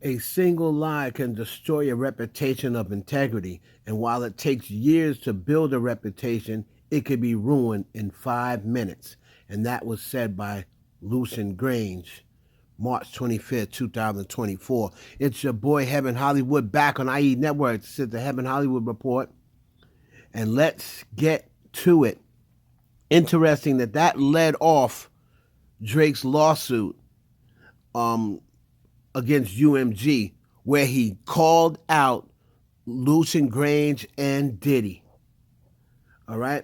A single lie can destroy a reputation of integrity, and while it takes years to build a reputation, it can be ruined in 5 minutes. And that was said by Lucian Grainge, March 25th, 2024. It's your boy Heaven Hollywood back on IE Network. This is the Heaven Hollywood Report. And let's get to it. Interesting that led off Drake's lawsuit against UMG, where he called out Lucian Grainge and Diddy. All right?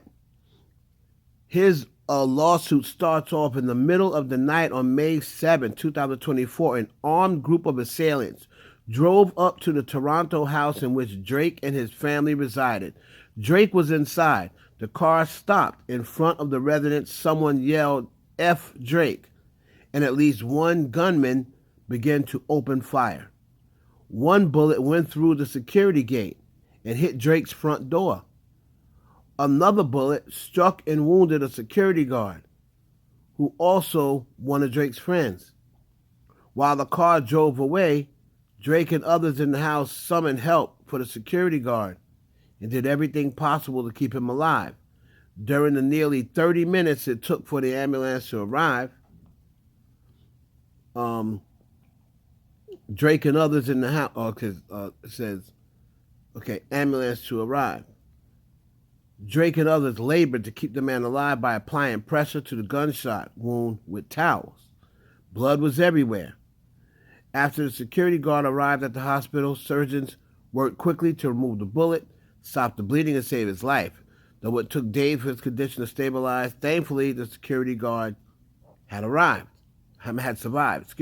His lawsuit starts off in the middle of the night on May 7, 2024. An armed group of assailants drove up to the Toronto house in which Drake and his family resided. Drake was inside. The car stopped in front of the residence. Someone yelled, "F Drake," and at least one gunman began to open fire. One bullet went through the security gate and hit Drake's front door. Another bullet struck and wounded a security guard, who also one of Drake's friends. While the car drove away, Drake and others in the house summoned help for the security guard and did everything possible to keep him alive. During the nearly 30 minutes it took for the ambulance to arrive, Drake and others in the house, it says, ambulance to arrive. Drake and others labored to keep the man alive by applying pressure to the gunshot wound with towels. Blood was everywhere. After the security guard arrived at the hospital, surgeons worked quickly to remove the bullet, stop the bleeding, and save his life. Though it took days for his condition to stabilize, thankfully the security guard had survived.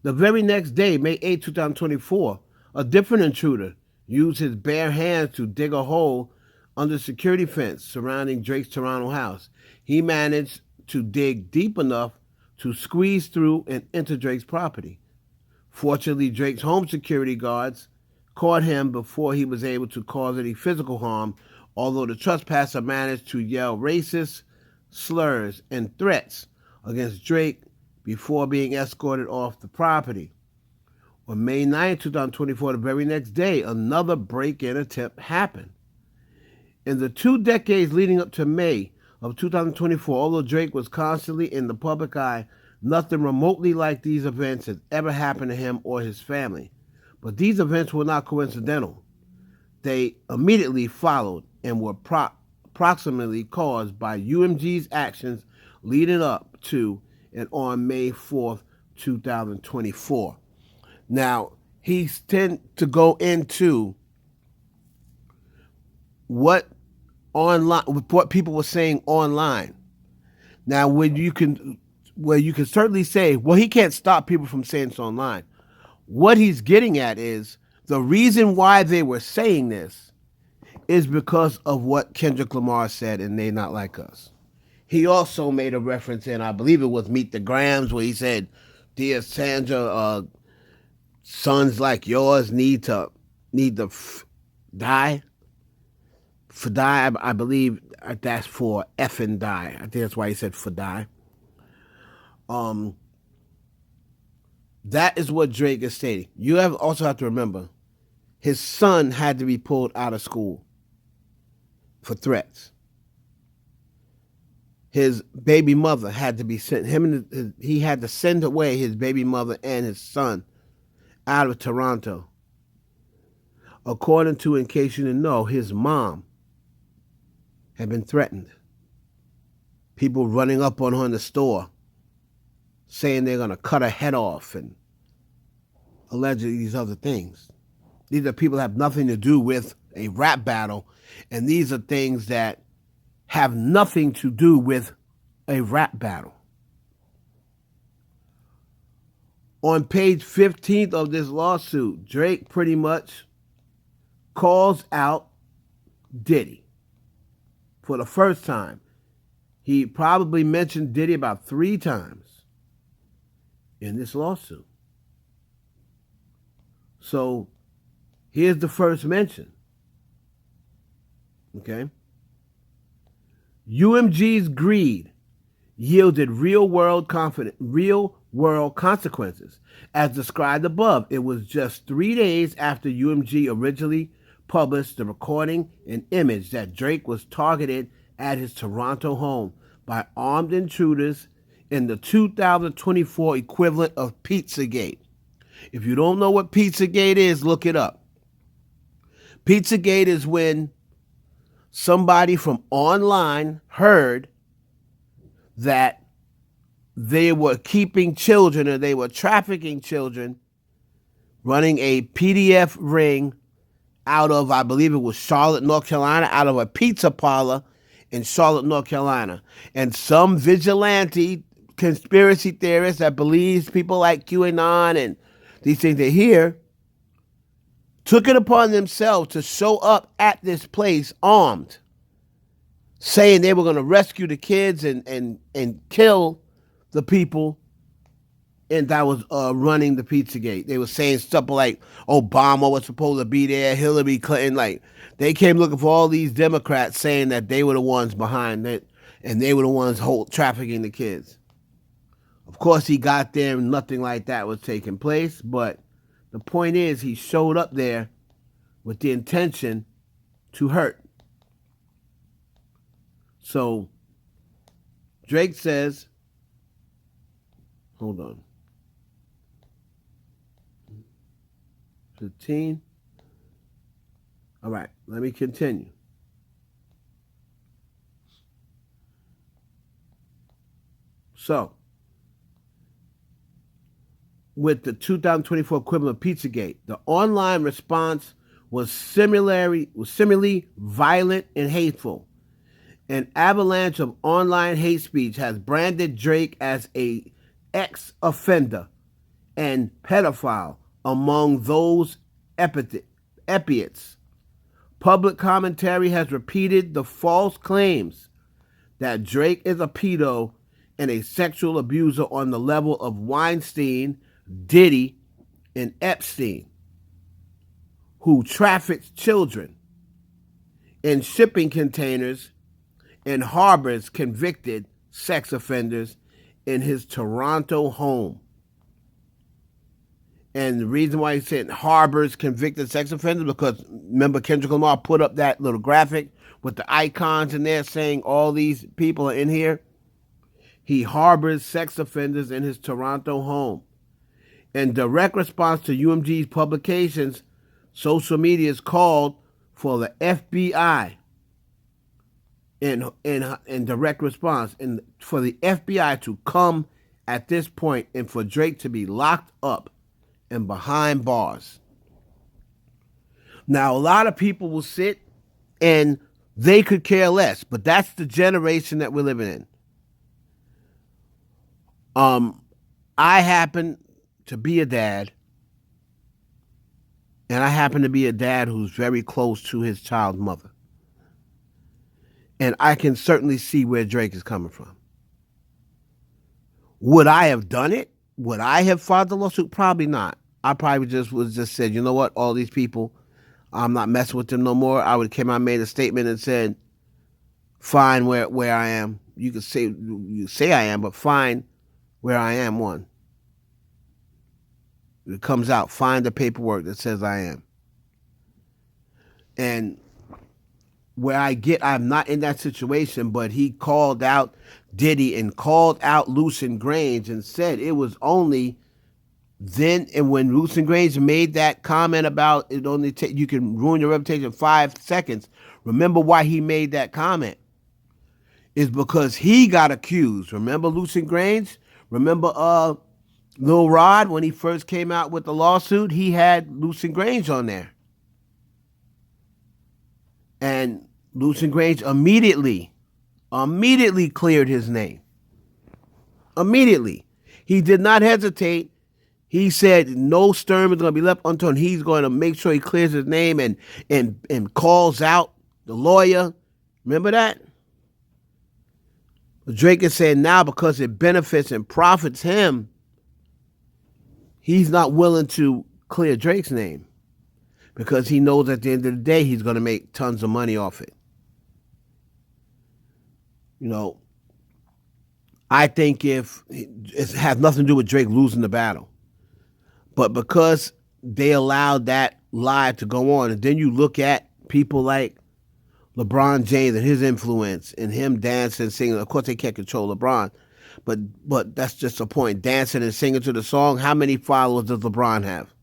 The very next day, May 8, 2024, a different intruder used his bare hands to dig a hole under the security fence surrounding Drake's Toronto house. He managed to dig deep enough to squeeze through and enter Drake's property. Fortunately, Drake's home security guards caught him before he was able to cause any physical harm, although the trespasser managed to yell racist slurs and threats against Drake before being escorted off the property. On May 9, 2024, the very next day, another break-in attempt happened. In the 2 decades leading up to May of 2024, although Drake was constantly in the public eye, nothing remotely like these events has ever happened to him or his family. But these events were not coincidental. They immediately followed and were approximately caused by UMG's actions leading up to and on May 4th, 2024. Now, he's tend to go into what people were saying online. Now, where you can certainly say, well, he can't stop people from saying this online. What he's getting at is the reason why they were saying this is because of what Kendrick Lamar said in They Not Like Us. He also made a reference in, I believe it was Meet the Grams, where he said, "Dear Sandra, sons like yours need to die. For die, I believe that's for F and die. I think that's why he said for die." That is what Drake is stating. You also have to remember, his son had to be pulled out of school for threats. His baby mother had to be sent. He had to send away his baby mother and his son out of Toronto. According to, in case you didn't know, his mom had been threatened. People running up on her in the store saying they're going to cut her head off and allegedly these other things. These are people that have nothing to do with a rap battle, and these are things that have nothing to do with a rap battle. On page 15 of this lawsuit, Drake pretty much calls out Diddy for the first time. He probably mentioned Diddy about 3 times in this lawsuit. So here's the first mention. Okay? UMG's greed yielded real world world consequences. As described above, it was just 3 days after UMG originally published the recording and image that Drake was targeted at his Toronto home by armed intruders in the 2024 equivalent of Pizzagate. If you don't know what Pizzagate is, look it up. Pizzagate is when somebody from online heard that they were keeping children or they were trafficking children, running a PDF ring out of, I believe it was Charlotte, North Carolina, out of a pizza parlor in Charlotte, North Carolina. And some vigilante conspiracy theorists that believes people like QAnon and these things they hear took it upon themselves to show up at this place armed, saying they were going to rescue the kids and kill the people, and that was running the Pizzagate. They were saying stuff like Obama was supposed to be there, Hillary Clinton. Like, they came looking for all these Democrats saying that they were the ones behind it and they were the ones trafficking the kids. Of course, he got there and nothing like that was taking place, but the point is he showed up there with the intention to hurt. So Drake says, hold on, 15. All right, let me continue. So, with the 2024 equivalent of Pizzagate, the online response was similarly violent and hateful. An avalanche of online hate speech has branded Drake as a ex-offender and pedophile among those epithets. Public commentary has repeated the false claims that Drake is a pedo and a sexual abuser on the level of Weinstein, Diddy, and Epstein, who traffics children in shipping containers and harbors convicted sex offenders in his Toronto home. And the reason why he said harbors convicted sex offenders, because remember Kendrick Lamar put up that little graphic with the icons in there saying all these people are in here. He harbors sex offenders in his Toronto home. In direct response to UMG's publications, social media has called for the FBI in direct response, and for the FBI to come at this point and for Drake to be locked up and behind bars. Now, a lot of people will sit and they could care less, but that's the generation that we're living in. I happen to be a dad, and I happen to be a dad who's very close to his child's mother. And I can certainly see where Drake is coming from. Would I have done it? Would I have filed the lawsuit? Probably not. I probably just said, you know what, all these people, I'm not messing with them no more. I would have came out and made a statement and said, fine where I am. You can say I am, but fine where I am, one. It comes out, find the paperwork that says I am. And where I'm not in that situation, but he called out Diddy and called out Lucian Grainge and said it was only then, and when Lucian Grainge made that comment about it only you can ruin your reputation in 5 seconds, remember why he made that comment? Is because he got accused. Remember Lucian Grainge? Remember Lil Rod, when he first came out with the lawsuit, he had Lucian Grainge on there. And Lucian Grainge immediately cleared his name. Immediately. He did not hesitate. He said no stone is going to be left unturned. He's going to make sure he clears his name and calls out the lawyer. Remember that? Drake is saying now because it benefits and profits him, he's not willing to clear Drake's name because he knows at the end of the day he's going to make tons of money off it. You know, I think if it has nothing to do with Drake losing the battle, but because they allowed that lie to go on, and then you look at people like LeBron James and his influence and him dancing, singing. Of course, they can't control LeBron, but that's just the point. Dancing and singing to the song. How many followers does LeBron have?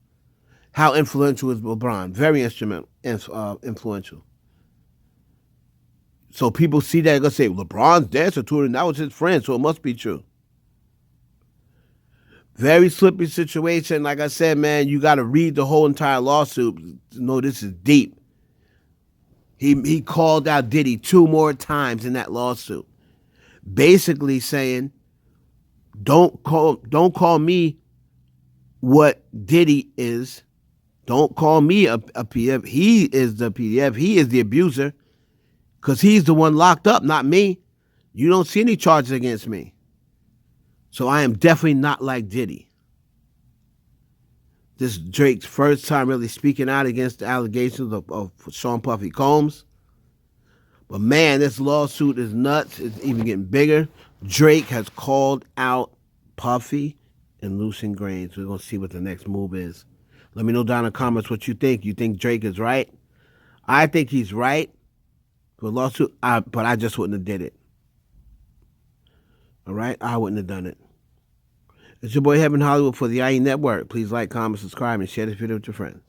How influential is LeBron? Very influential. So people see that and gonna say LeBron's dancing to it, and that was his friend, so it must be true. Very slippery situation. Like I said, man, you got to read the whole entire lawsuit to know this is deep. He called out Diddy 2 more times in that lawsuit, basically saying, don't call me what Diddy is. Don't call me a PDF. He is the PDF. He is the abuser because he's the one locked up, not me. You don't see any charges against me. So I am definitely not like Diddy. This is Drake's first time really speaking out against the allegations of Sean Puffy Combs. But man, this lawsuit is nuts. It's even getting bigger. Drake has called out Puffy and Lucian Grainge. We're going to see what the next move is. Let me know down in the comments what you think. You think Drake is right? I think he's right for a lawsuit, but I just wouldn't have did it. All right? I wouldn't have done it. It's your boy Heaven Hollywood for the IE Network. Please like, comment, subscribe, and share this video with your friends.